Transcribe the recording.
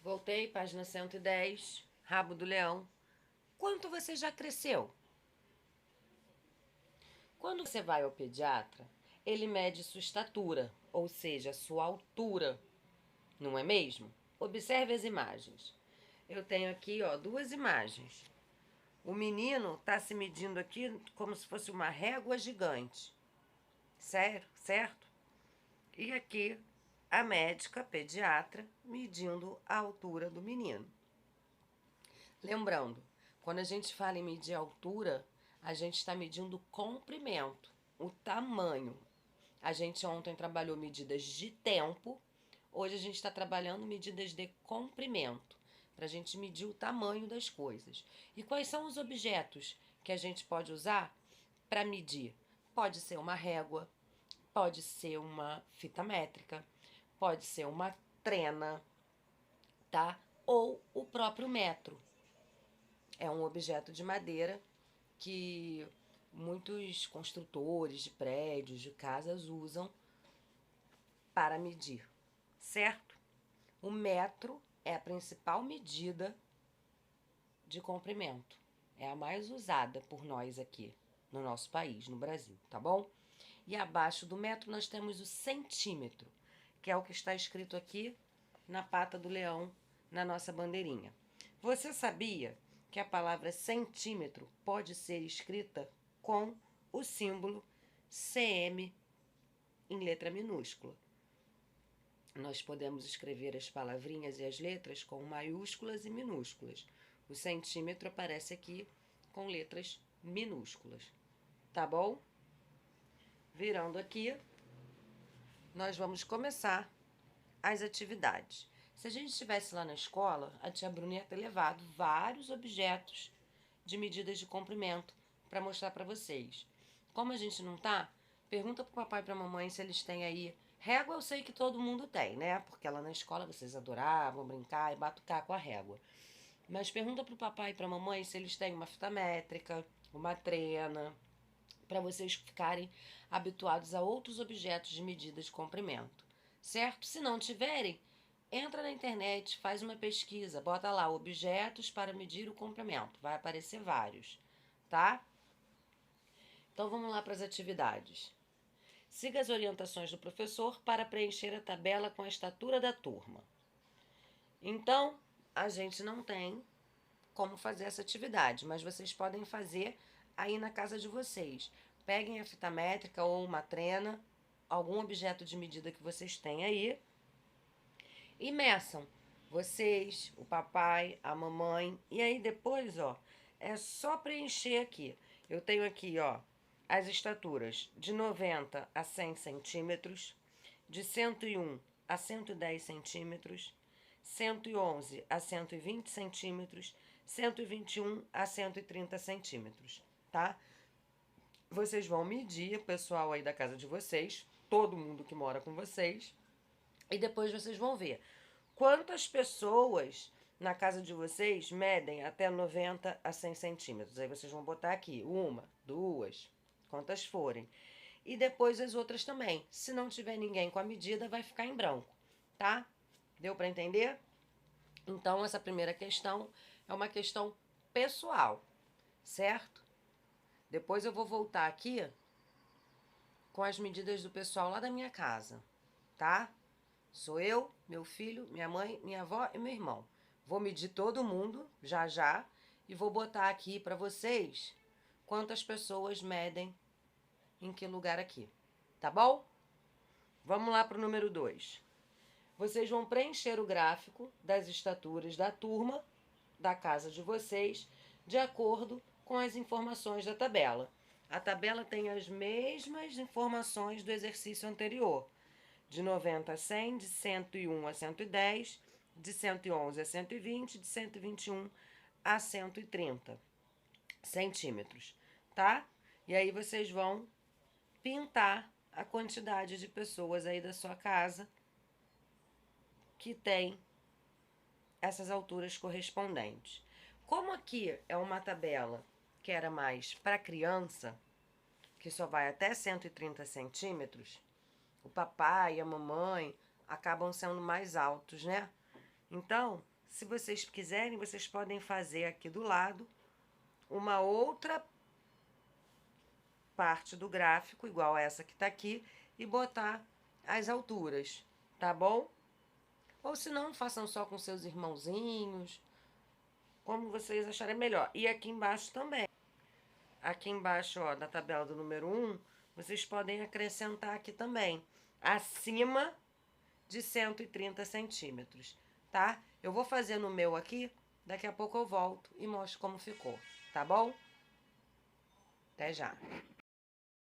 Voltei, página 110, rabo do leão. Quanto você já cresceu? Quando você vai ao pediatra, ele mede sua estatura, ou seja, sua altura, não é mesmo? Observe as imagens. Eu tenho aqui, duas imagens. O menino está se medindo aqui como se fosse uma régua gigante. Sério, certo? E aqui a médica pediatra medindo a altura do menino. Lembrando, quando a gente fala em medir altura, a gente está medindo o comprimento, o tamanho. A gente ontem trabalhou medidas de tempo, hoje a gente está trabalhando medidas de comprimento, para a gente medir o tamanho das coisas. E quais são os objetos que a gente pode usar para medir? Pode ser uma régua, pode ser uma fita métrica, pode ser uma trena, tá? Ou o próprio metro. É um objeto de madeira que muitos construtores de prédios, de casas usam para medir, certo? O metro é a principal medida de comprimento. É a mais usada por nós aqui no nosso país, no Brasil, tá bom? E abaixo do metro nós temos o centímetro, que é o que está escrito aqui na pata do leão, na nossa bandeirinha. Você sabia que a palavra centímetro pode ser escrita com o símbolo CM em letra minúscula? Nós podemos escrever as palavrinhas e as letras com maiúsculas e minúsculas. O centímetro aparece aqui com letras minúsculas, tá bom? Virando aqui, nós vamos começar as atividades. Se a gente estivesse lá na escola, a tia Bruna ia ter levado vários objetos de medidas de comprimento para mostrar para vocês. Como a gente não tá, pergunta pro papai e pra mamãe se eles têm aí. Régua eu sei que todo mundo tem, né? Porque lá na escola vocês adoravam brincar e batucar com a régua. Mas pergunta pro papai e pra mamãe se eles têm uma fita métrica, uma trena, para vocês ficarem habituados a outros objetos de medida de comprimento, certo? Se não tiverem, entra na internet, faz uma pesquisa, bota lá objetos para medir o comprimento, vai aparecer vários, tá? Então vamos lá para as atividades. Siga as orientações do professor para preencher a tabela com a estatura da turma. Então, a gente não tem como fazer essa atividade, mas vocês podem fazer aí na casa de vocês. Peguem a fita métrica ou uma trena, algum objeto de medida que vocês têm aí, e meçam. Vocês, o papai, a mamãe, e aí depois, é só preencher aqui. Eu tenho aqui, as estaturas de 90 a 100 centímetros, de 101 a 110 centímetros, 111 a 120 centímetros, 121 a 130 centímetros, tá? Vocês vão medir, pessoal aí da casa de vocês, todo mundo que mora com vocês, e depois vocês vão ver quantas pessoas na casa de vocês medem até 90 a 100 centímetros. Aí vocês vão botar aqui uma, duas, quantas forem. E depois as outras também. Se não tiver ninguém com a medida, vai ficar em branco, tá? Deu para entender? Então, essa primeira questão é uma questão pessoal, certo? Depois eu vou voltar aqui com as medidas do pessoal lá da minha casa, tá? Sou eu, meu filho, minha mãe, minha avó e meu irmão. Vou medir todo mundo, já já, e vou botar aqui para vocês quantas pessoas medem em que lugar aqui, tá bom? Vamos lá para o número 2. Vocês vão preencher o gráfico das estaturas da turma da casa de vocês de acordo com as informações da tabela. A tabela tem as mesmas informações do exercício anterior. De 90 a 100, de 101 a 110, de 111 a 120, de 121 a 130 centímetros, tá? E aí vocês vão pintar a quantidade de pessoas aí da sua casa que tem essas alturas correspondentes. Como aqui é uma tabela que era mais para criança, que só vai até 130 centímetros, o papai e a mamãe acabam sendo mais altos, né? Então, Se vocês quiserem, vocês podem fazer aqui do lado uma outra parte do gráfico, igual a essa que tá aqui, e botar as alturas, tá bom? Ou se não, façam só com seus irmãozinhos, como vocês acharem melhor. E aqui embaixo também. Aqui embaixo, ó, da tabela do número 1, vocês podem acrescentar aqui também, acima de 130 centímetros, tá? Eu vou fazer no meu aqui, daqui a pouco eu volto e mostro como ficou, tá bom? Até já!